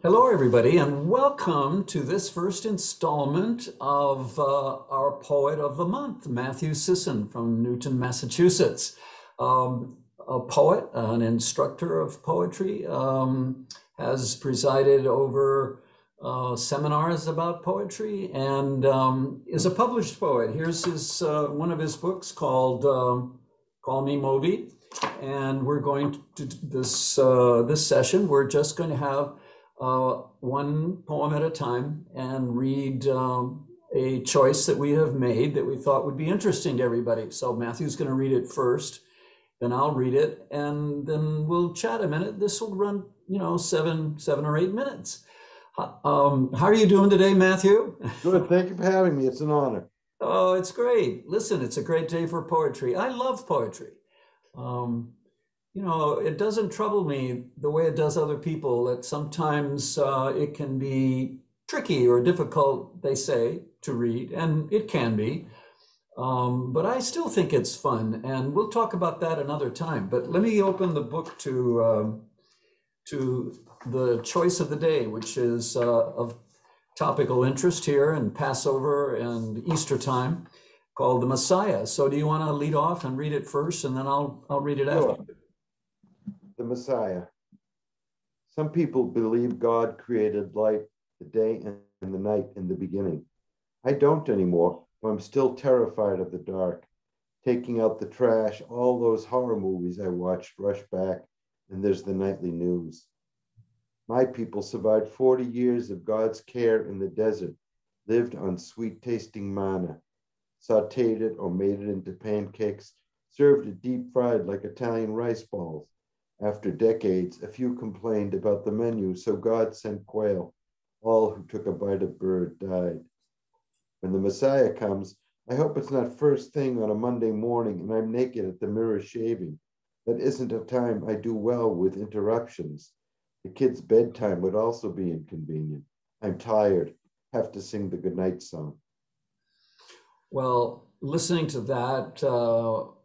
Hello, everybody, and welcome to this first installment of our Poet of the Month, Matthew Sisson from Newton, Massachusetts. A poet, an instructor of poetry, has presided over seminars about poetry and is a published poet. Here's one of his books called Call Me Moby. And we're going to this session, we're just going to have one poem at a time and read a choice that we have made that we thought would be interesting to everybody. So Matthew's going to read it first, then I'll read it, and then we'll chat a minute. This will run, seven or 8 minutes. How are you doing today, Matthew? Good. Thank you for having me. It's an honor. Oh, it's great. Listen, it's a great day for poetry. I love poetry. It doesn't trouble me the way it does other people, that sometimes it can be tricky or difficult, they say, to read, and it can be. But I still think it's fun, and we'll talk about that another time. But let me open the book to the choice of the day, which is of topical interest here in Passover and Easter time, called The Messiah. So do you want to lead off and read it first, and then I'll read it Sure. after? The Messiah. Some people believe God created light, the day and the night in the beginning. I don't anymore, but I'm still terrified of the dark. Taking out the trash, all those horror movies I watched rush back, and there's the nightly news. My people survived 40 years of God's care in the desert, lived on sweet-tasting manna, sauteed it or made it into pancakes, served it deep-fried like Italian rice balls. After decades, a few complained about the menu, so God sent quail. All who took a bite of bird died. When the Messiah comes, I hope it's not first thing on a Monday morning and I'm naked at the mirror shaving. That isn't a time I do well with interruptions. The kids' bedtime would also be inconvenient. I'm tired, have to sing the goodnight song. Well, listening to that,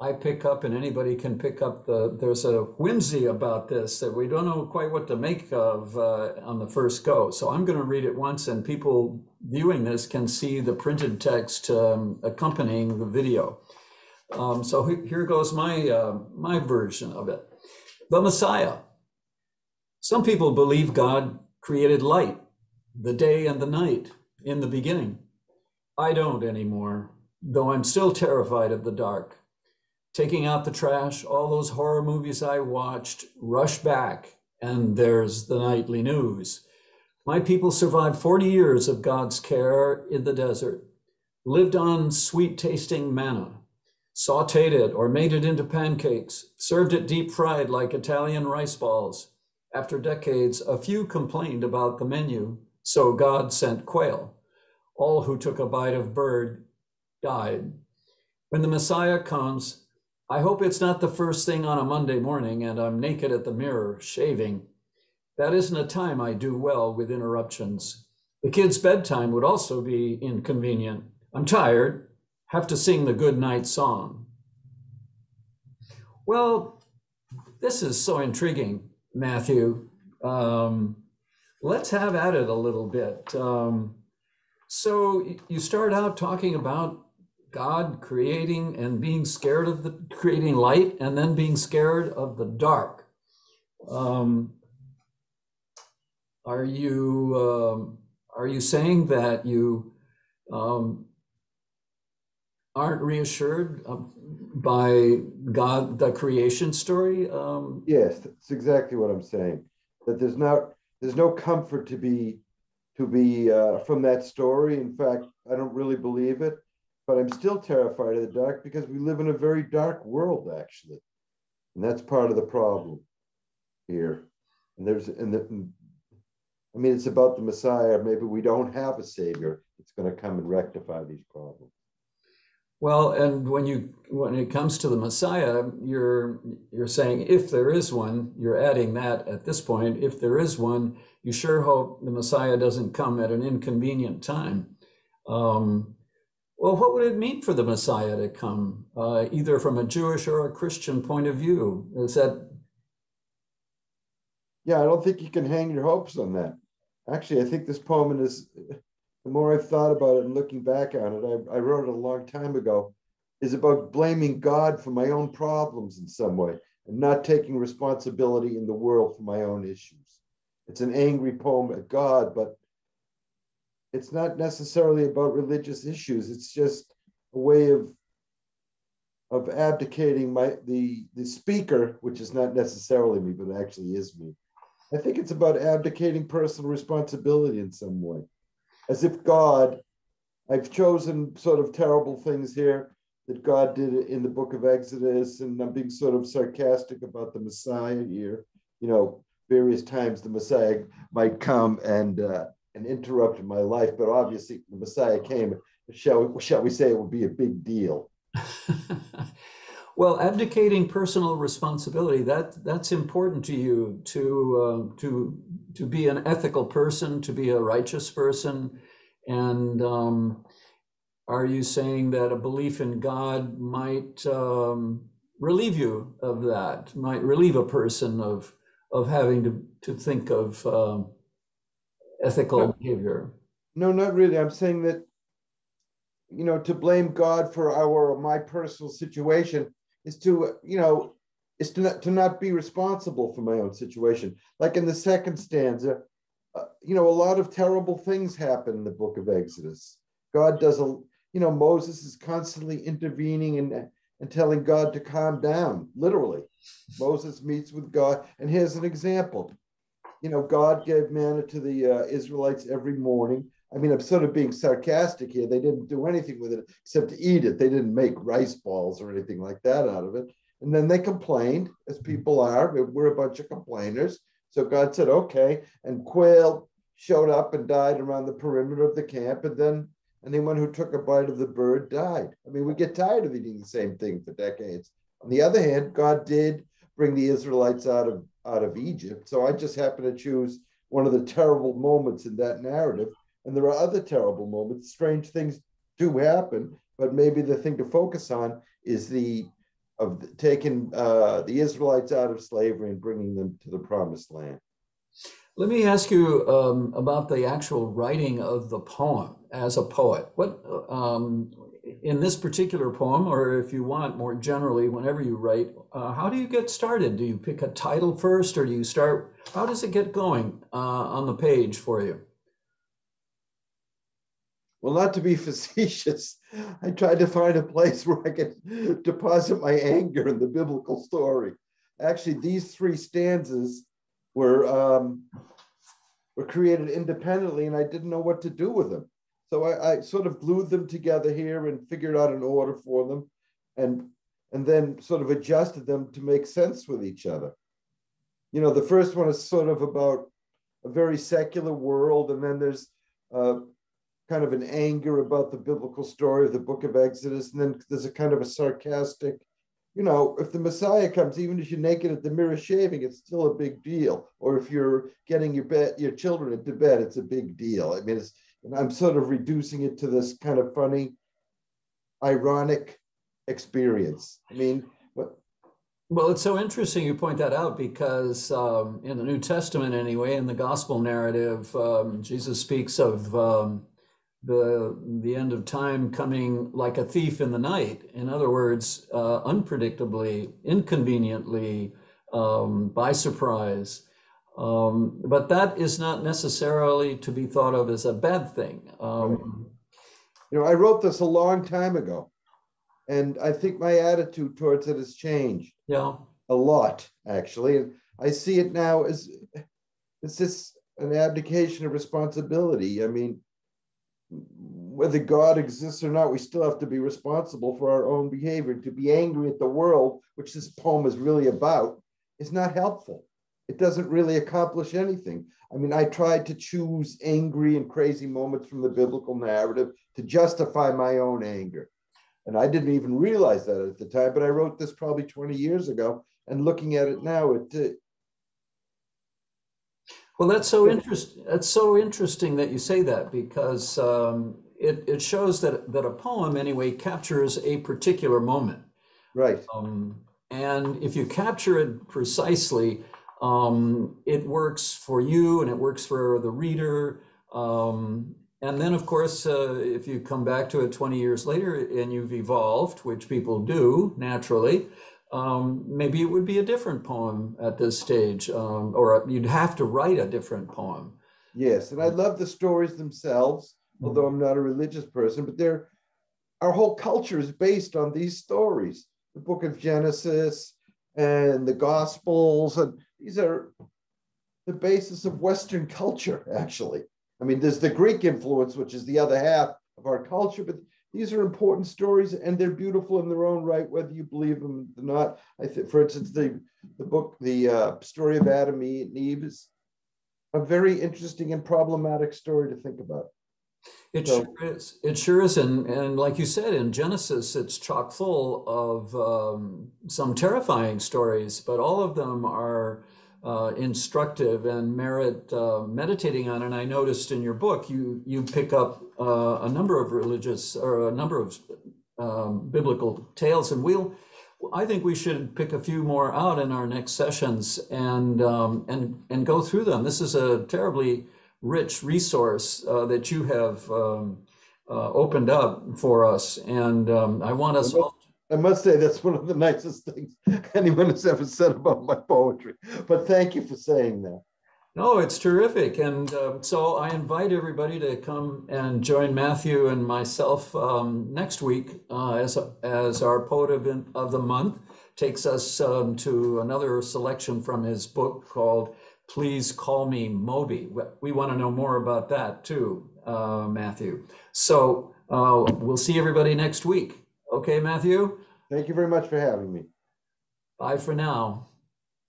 I pick up, and anybody can pick up, there's a whimsy about this that we don't know quite what to make of on the first go. So I'm going to read it once, and people viewing this can see the printed text accompanying the video. So here goes my version of it. The Messiah. Some people believe God created light, the day and the night in the beginning. I don't anymore, though I'm still terrified of the dark. Taking out the trash, all those horror movies I watched, rush back, and there's the nightly news. My people survived 40 years of God's care in the desert, lived on sweet-tasting manna, sauteed it or made it into pancakes, served it deep-fried like Italian rice balls. After decades, a few complained about the menu, so God sent quail. All who took a bite of bird died. When the Messiah comes, I hope it's not the first thing on a Monday morning and I'm naked at the mirror shaving. That isn't a time I do well with interruptions. The kids' bedtime would also be inconvenient. I'm tired, have to sing the good night song. Well, this is so intriguing, Matthew. Let's have at it a little bit. So you start out talking about God creating and being scared of creating light, and then being scared of the dark. Are you saying that you aren't reassured by God, the creation story? Yes, that's exactly what I'm saying. That there's no comfort to be from that story. In fact, I don't really believe it, but I'm still terrified of the dark because we live in a very dark world, actually, and that's part of the problem here. And it's about the Messiah. Maybe we don't have a savior that's going to come and rectify these problems. Well, and when it comes to the Messiah, you're saying if there is one, you're adding that at this point. If there is one, you sure hope the Messiah doesn't come at an inconvenient time. Well, what would it mean for the Messiah to come, either from a Jewish or a Christian point of view? Is that? Yeah, I don't think you can hang your hopes on that. Actually, I think this poem is, the more I've thought about it and looking back on it, I wrote it a long time ago, is about blaming God for my own problems in some way and not taking responsibility in the world for my own issues. It's an angry poem at God, but it's not necessarily about religious issues. It's just a way of abdicating the speaker, which is not necessarily me, but actually is me. I think it's about abdicating personal responsibility in some way, as if God, I've chosen sort of terrible things here that God did in the book of Exodus, and I'm being sort of sarcastic about the Messiah here. You know, various times the Messiah might come and interrupt my life, but obviously the Messiah came. Shall we say it would be a big deal? Well, abdicating personal responsibility, that's important to you to be an ethical person, to be a righteous person. And are you saying that a belief in God might relieve you of that, might relieve a person of having to think of ethical No, behavior? no, not really. I'm saying that, you know, to blame God for our my personal situation is to, you know, is to not be responsible for my own situation. Like in the second stanza, you know, a lot of terrible things happen in the book of Exodus. God does a, you know, Moses is constantly intervening and telling God to calm down, literally. Moses meets with God, and here's an example. You know, God gave manna to the Israelites every morning. I mean, I'm sort of being sarcastic here. They didn't do anything with it except to eat it. They didn't make rice balls or anything like that out of it. And then they complained, as people are. We're a bunch of complainers. So God said, okay. And quail showed up and died around the perimeter of the camp. And then anyone who took a bite of the bird died. I mean, we get tired of eating the same thing for decades. On the other hand, God did bring the Israelites out of Egypt. So I just happen to choose one of the terrible moments in that narrative. And there are other terrible moments. Strange things do happen, but maybe the thing to focus on is taking the Israelites out of slavery and bringing them to the promised land. Let me ask you about the actual writing of the poem as a poet. What in this particular poem, or if you want more generally, whenever you write, how do you get started? Do you pick a title first, or do you start? How does it get going on the page for you? Well, not to be facetious, I tried to find a place where I could deposit my anger in the biblical story. Actually, these three stanzas were created independently, and I didn't know what to do with them. So I sort of glued them together here and figured out an order for them, and then sort of adjusted them to make sense with each other. You know, the first one is sort of about a very secular world, and then there's kind of an anger about the biblical story of the book of Exodus. And then there's a kind of a sarcastic, you know, if the Messiah comes, even if you're naked at the mirror shaving, it's still a big deal. Or if you're getting your children into bed, it's a big deal. I mean, and I'm sort of reducing it to this kind of funny, ironic experience. I mean, Well, it's so interesting you point that out because in the New Testament, anyway, in the gospel narrative, Jesus speaks of the end of time coming like a thief in the night. In other words, unpredictably, inconveniently, by surprise. But that is not necessarily to be thought of as a bad thing. right. You know, I wrote this a long time ago, and I think my attitude towards it has changed Yeah. a lot, actually. And I see it now as it's just an abdication of responsibility. I mean, whether God exists or not, we still have to be responsible for our own behavior. To be angry at the world, which this poem is really about, is not helpful. It doesn't really accomplish anything. I mean, I tried to choose angry and crazy moments from the biblical narrative to justify my own anger. And I didn't even realize that at the time, but I wrote this probably 20 years ago. And looking at it now, Well, that's so interesting. That's so interesting that you say that because it shows that a poem anyway captures a particular moment. right. And if you capture it precisely, it works for you and it works for the reader. And then, of course, if you come back to it 20 years later and you've evolved, which people do naturally, maybe it would be a different poem at this stage, or you'd have to write a different poem. Yes, and I love the stories themselves, although I'm not a religious person, but our whole culture is based on these stories. The book of Genesis and the Gospels, and these are the basis of Western culture, actually. I mean, there's the Greek influence, which is the other half of our culture, but these are important stories and they're beautiful in their own right, whether you believe them or not. I think, for instance, the book, the story of Adam and Eve is a very interesting and problematic story to think about. It sure is. It sure is. And like you said, in Genesis, it's chock full of some terrifying stories, but all of them are instructive and merit meditating on. And I noticed in your book, you pick up a number of religious or a number of biblical tales, and I think we should pick a few more out in our next sessions and go through them. This is a terribly rich resource that you have opened up for us, and I want us all. I must say that's one of the nicest things anyone has ever said about my poetry. But thank you for saying that. No, it's terrific. And so I invite everybody to come and join Matthew and myself next week as our poet of the month takes us to another selection from his book called Please Call Me Moby. We want to know more about that too, Matthew. So we'll see everybody next week. Okay, Matthew? Thank you very much for having me. Bye for now.